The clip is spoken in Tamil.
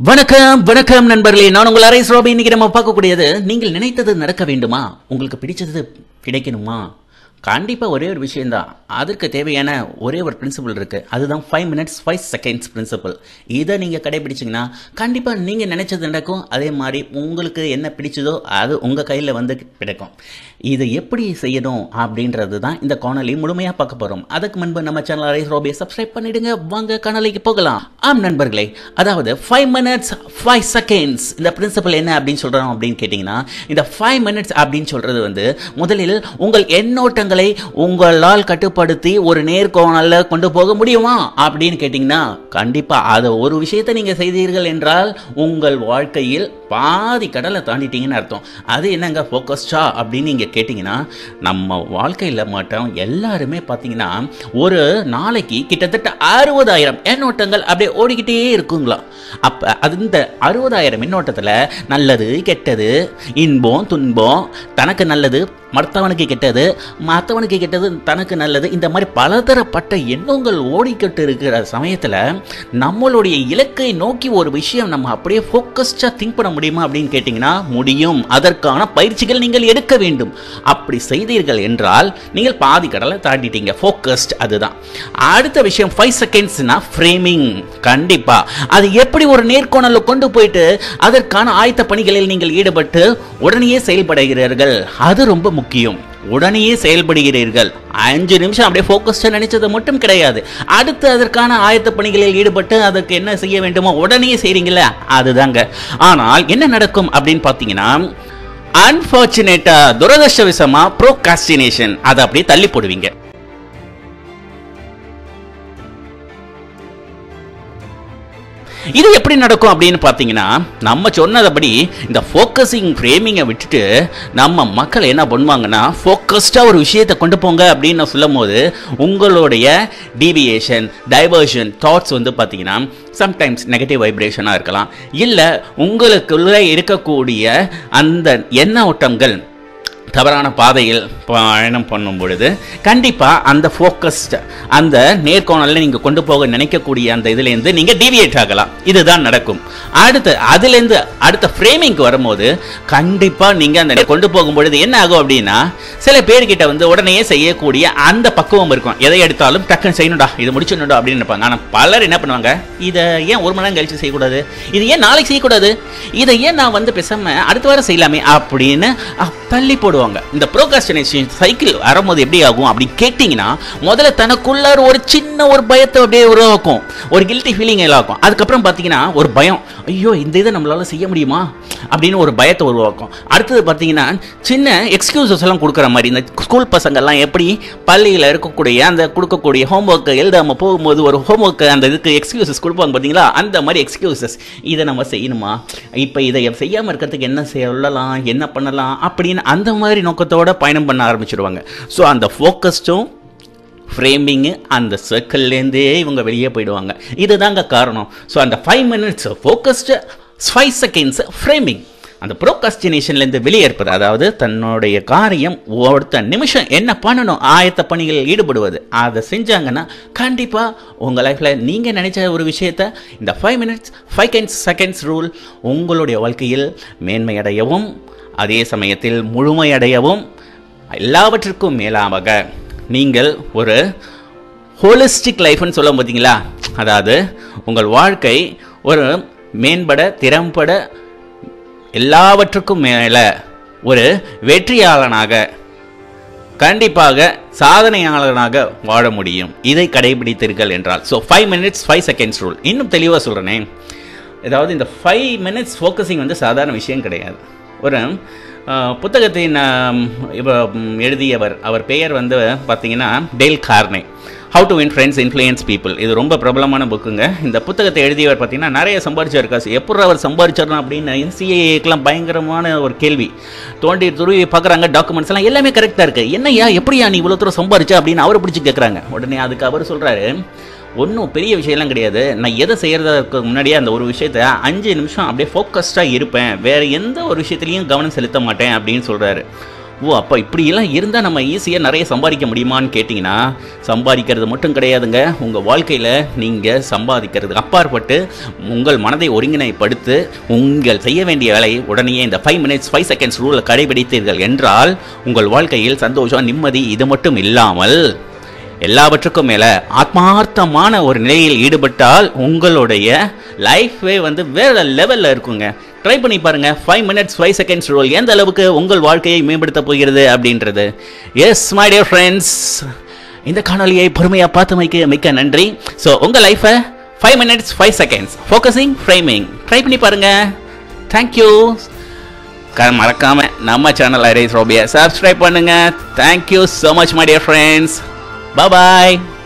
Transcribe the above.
வணக்கம் வணக்கம் நண்பர்களே, நான் உங்கள் அரேஸ் ரோபி. இன்னைக்கு நம்ம பார்க்கக்கூடியது, நீங்கள் நினைத்தது நடக்க வேண்டுமா, உங்களுக்கு பிடிச்சது கிடைக்கணுமா, கண்டிப்பாக ஒரே ஒரு விஷயந்தான். அதற்கு தேவையான ஒரே ஒரு பிரின்சிபல் இருக்குது. அதுதான் 5 minutes 5 seconds பிரின்சிபல். இதை நீங்கள் கடைபிடிச்சிங்கன்னா கண்டிப்பாக நீங்கள் நினைச்சது நடக்கும். அதே மாதிரி உங்களுக்கு என்ன பிடிச்சதோ அது உங்கள் கையில் வந்து கிடைக்கும். இதை எப்படி செய்யணும் அப்படின்றது தான் இந்த காணொலி முழுமையாக பார்க்க போகிறோம். அதுக்கு முன்பு நம்ம சேனல் அரேஸ் ரோபியை சப்ஸ்கிரைப் பண்ணிடுங்க. வாங்க காணொலிக்கு போகலாம். ஆம் நண்பர்களே, அதாவது 5 minutes 5 seconds இந்த பிரின்சிபல் என்ன அப்படின்னு சொல்கிறோம் அப்படின்னு கேட்டிங்கன்னா, இந்த 5 minutes அப்படின்னு சொல்கிறது வந்து முதலில் உங்கள் எண்ணோட்டங்களை உங்களால் கட்டுப்படுத்தி ஒரு நேர்கோணலில் கொண்டு போக முடியுமா அப்படின்னு கேட்டிங்கன்னா, கண்டிப்பாக அதை ஒரு விஷயத்தை நீங்கள் செய்தீர்கள் என்றால் உங்கள் வாழ்க்கையில் பாதி கடலை தாண்டிட்டீங்கன்னு அர்த்தம். அது என்னங்க ஃபோக்கஸ்டா அப்படின்னு நீங்கள் கேட்டிங்கன்னா, நம்ம வாழ்க்கையில் மட்டும் எல்லாருமே பார்த்தீங்கன்னா ஒரு நாளைக்கு கிட்டத்தட்ட 60,000 எண்ணோட்டங்கள் அப்படியே ஓடிக்கிட்டே இருக்குங்களா. அப்போ அந்த 60,000 எண்ணோட்டத்தில் நல்லது கெட்டது, இன்பம் துன்பம், தனக்கு நல்லது மற்றவனுக்கு கெட்டது, மற்றவனுக்கு கெட்டது தனக்கு நல்லது, இந்த மாதிரி பலதரப்பட்ட எண்ணங்கள் ஓடிக்கிட்டு இருக்கிற சமயத்தில் நம்மளுடைய இலக்கை நோக்கி ஒரு விஷயம் நம்ம அப்படியே ஃபோக்கஸ்டாக திங்க் பண்ண முடியுமா அப்படின்னு கேட்டிங்கன்னா முடியும். அதற்கான பயிற்சிகள் நீங்கள் எடுக்க வேண்டும். அப்படி செய்தீர்கள் என்றால் நீங்கள் பாதி கடலை தாண்டிட்டீங்க. ஃபோக்கஸ்ட் அதுதான். அடுத்த விஷயம் 5 secondsனா ஃப்ரேமிங். கண்டிப்பாக அது எப்படி ஒரு நேர்கோணலில் கொண்டு போயிட்டு அதற்கான ஆயத்த பணிகளில் நீங்கள் ஈடுபட்டு உடனே செயல்படுகிறீர்கள், அது ரொம்ப முக்கியம். உடனே செயல்படுகிறீர்கள். 5 நிமிஷம் அப்படியே ஃபோக்கஸ்டாக நினைச்சது மட்டும் கிடையாது. அடுத்து அதற்கான ஆயத்த பணிகளில் ஈடுபட்டு அதற்கு என்ன செய்ய வேண்டுமோ உடனே செய்றீங்களா, அதுதாங்க. ஆனால் என்ன நடக்கும் அப்படின்னு பார்த்தீங்கன்னா, அன்பார்ச்சுனேட்டா துரதிர்ஷ்டவசமா ப்ரோகாஸ்டினேஷன், அதை அப்படியே தள்ளி போடுவீங்க. இது எப்படி நடக்கும் அப்படின்னு பார்த்தீங்கன்னா, நம்ம சொன்னபடி இந்த ஃபோக்கஸிங் ஃப்ரேமிங்கை விட்டுட்டு நம்ம மக்கள் என்ன பண்ணுவாங்கன்னா, ஃபோக்கஸ்டாக ஒரு விஷயத்தை கொண்டு போங்க அப்படின்னு சொல்லும் போது உங்களுடைய டீவியேஷன் டைவர்ஷன் தாட்ஸ் வந்து பார்த்தீங்கன்னா சம்டைம்ஸ் நெகட்டிவ் வைப்ரேஷனாக இருக்கலாம். இல்லை உங்களுக்குள்ளே இருக்கக்கூடிய அந்த எண்ண ஓட்டங்கள் தவறான பாதையில் பயணம் பண்ணும் பொழுது கண்டிப்பாக அந்த ஃபோக்கஸ்ட் அந்த நேர்கோணலில் நீங்கள் கொண்டு போக நினைக்கக்கூடிய அந்த இதுலேருந்து நீங்கள் டீவியேட் ஆகலாம். இதுதான் நடக்கும். அடுத்து அதுலேருந்து அடுத்த ஃப்ரேமிங்க்கு வரும்போது கண்டிப்பாக நீங்கள் அந்த கொண்டு போகும்பொழுது என்ன ஆகும் அப்படின்னா, சில பேர்கிட்ட வந்து உடனே செய்யக்கூடிய அந்த பக்குவம் இருக்கும். எதை எடுத்தாலும் டக்குன்னு செய்யணும்டா, இது முடிச்சிடணும்டா அப்படின்னு நினைப்பாங்க. ஆனால் பலர் என்ன பண்ணுவாங்க, இதை ஏன் 1 மணி நேரம் கழிச்சு செய்யக்கூடாது, இது ஏன் நாளைக்கு செய்யக்கூடாது, இதை ஏன் நான் வந்து பேசாமல் அடுத்த வாரம் செய்யலாமே அப்படின்னு தள்ளி போடுவாங்க. இந்த ப்ரோகாஸ்டினேஷன் சைக்கிள் வரும்போது எப்படி ஆகும் அப்படின்னு கேட்டிங்கன்னா, முதல்ல தனக்குள்ள ஒரு சின்ன ஒரு பயத்தை அப்படியே உருவாக்கும், ஒரு கில்ட்டி ஃபீலிங் எல்லாம். அதுக்கப்புறம் பார்த்தீங்கன்னா ஒரு பயம், ஐயோ இந்த இதை நம்மளால செய்ய முடியுமா அப்படின்னு ஒரு பயத்தை உருவாக்கும். அடுத்தது பார்த்தீங்கன்னா சின்ன எக்ஸ்கியூசஸ் எல்லாம் கொடுக்குற மாதிரி, இந்த ஸ்கூல் பசங்கள்லாம் எப்படி பள்ளியில் இருக்கக்கூடிய அந்த கொடுக்கக்கூடிய ஹோம்ஒர்க்கை எழுதாமல் போகும்போது ஒரு ஹோம்ஒர்க்கை அந்த இதுக்கு எக்ஸ்கியூசஸ் கொடுப்பாங்க பார்த்தீங்களா, அந்த மாதிரி எக்ஸ்கியூசஸ். இதை நம்ம செய்யணுமா, இப்போ இதை செய்யாமல் இருக்கிறதுக்கு என்ன சொல்லலாம், என்ன பண்ணலாம் அப்படின்னு அந்த மாதிரி நோக்கத்தோட பயணம் பண்ண ஆரம்பிச்சிருவாங்க. ஸோ அந்த ஃபோக்கஸ்டும் ஃப்ரேமிங்கு அந்த சர்க்கிள்லேருந்தே இவங்க வெளியே போயிடுவாங்க. இதுதாங்க காரணம். ஸோ அந்த 5 minutes ஃபோக்கஸ்டு 5 seconds ஃப்ரேமிங், அந்த ப்ரோகாஸ்டினேஷன்லேருந்து வெளியேற்பது, அதாவது தன்னுடைய காரியம் ஒருத்த நிமிஷம் என்ன பண்ணணும் ஆயத்த பணிகளில் ஈடுபடுவது, அதை செஞ்சாங்கன்னா கண்டிப்பாக உங்கள் லைஃப்பில் நீங்கள் நினைச்ச ஒரு விஷயத்தை இந்த 5 minutes 5 seconds ரூல் உங்களுடைய வாழ்க்கையில் மேன்மையடையவும் அதே சமயத்தில் முழுமையடையவும் எல்லாவற்றிற்கும் மேலாக நீங்கள் ஒரு ஹோலிஸ்டிக் லைஃப்னு சொல்ல பார்த்தீங்களா, அதாவது உங்கள் வாழ்க்கை ஒரு மேம்பட திறம்பட எல்லாவற்றுக்கும் மேலே ஒரு வெற்றியாளனாக கண்டிப்பாக சாதனையாளனாக வாழ முடியும். இதை கடைபிடித்தீர்கள் என்றால். ஸோ 5 minutes 5 seconds ரூல் இன்னும் தெளிவாக சொல்கிறேனே, அதாவது இந்த 5 minutes ஃபோக்கஸிங் வந்து சாதாரண விஷயம் கிடையாது. ஒரு புத்தகத்தின் எழுதியவர், அவர் பெயர் வந்து பார்த்தீங்கன்னா Dale Carnegie, how to win friends influence people. இது ரொம்ப பிரபலமான புக்குங்க. இந்த புத்தகத்தை எழுதியவர் பார்த்தீங்கன்னா நிறைய சம்பாதிச்சார் காசு. எப்படி அவர் சம்பாதிச்சார்னா அப்படின்னு சிஏஏக்கெலாம் பயங்கரமான ஒரு கேள்வி தோண்டி துருவி பார்க்குறாங்க. டாக்குமெண்ட்ஸ் எல்லாம் எல்லாமே கரெக்டாக இருக்குது. என்னையா எப்படியா நீ இவ்வளோ தூரம் சம்பாதிச்சா அப்படின்னு அவர் பிடிச்சி கேட்குறாங்க. உடனே அதுக்கு அவர் சொல்கிறாரு, ஒன்றும் பெரிய விஷயம்லாம் கிடையாது, நான் எதை செய்கிறதுக்கு முன்னாடியே அந்த ஒரு விஷயத்தை 5 நிமிஷம் அப்படியே ஃபோக்கஸ்டாக இருப்பேன், வேறு எந்த ஒரு விஷயத்துலையும் கவனம் செலுத்த மாட்டேன் அப்படின்னு சொல்கிறாரு. ஓ அப்போ இப்படியெல்லாம் இருந்தால் நம்ம ஈஸியாக நிறைய சம்பாதிக்க முடியுமான்னு கேட்டிங்கன்னா, சம்பாதிக்கிறது மட்டும் கிடையாதுங்க. உங்கள் வாழ்க்கையில் நீங்கள் சம்பாதிக்கிறது அப்பாற்பட்டு உங்கள் மனதை ஒருங்கிணைப்படுத்து உங்கள் செய்ய வேண்டிய வேலை உடனே இந்த 5 minutes 5 seconds ரூலை கடைபிடித்தீர்கள் என்றால் உங்கள் வாழ்க்கையில் சந்தோஷம், நிம்மதி இது மட்டும் இல்லாமல் எல்லாவற்றுக்கும் மேலே ஆத்மார்த்தமான ஒரு நிலையில் ஈடுபட்டால் உங்களுடைய லைஃபே வந்து வேற லெவலில் இருக்குங்க. ட்ரை பண்ணி பாருங்க. 5 minutes 5 seconds ரூல் எந்த அளவுக்கு உங்கள் வாழ்க்கையை மேம்படுத்த போகிறது அப்படின்றது. எஸ் மை டியர் ஃப்ரெண்ட்ஸ், இந்த காணொலியை பொறுமையாக பார்த்தமைக்கு மிக்க நன்றி. ஸோ உங்கள் லைஃபை 5 minutes 5 seconds focusing framing try பண்ணி பாருங்க. தேங்க்யூ. மறக்காம நம்ம சேனல் ஐரிஸ் ரோபியா சப்ஸ்கிரைப் பண்ணுங்க. Thank you so much my dear friends. Bye bye.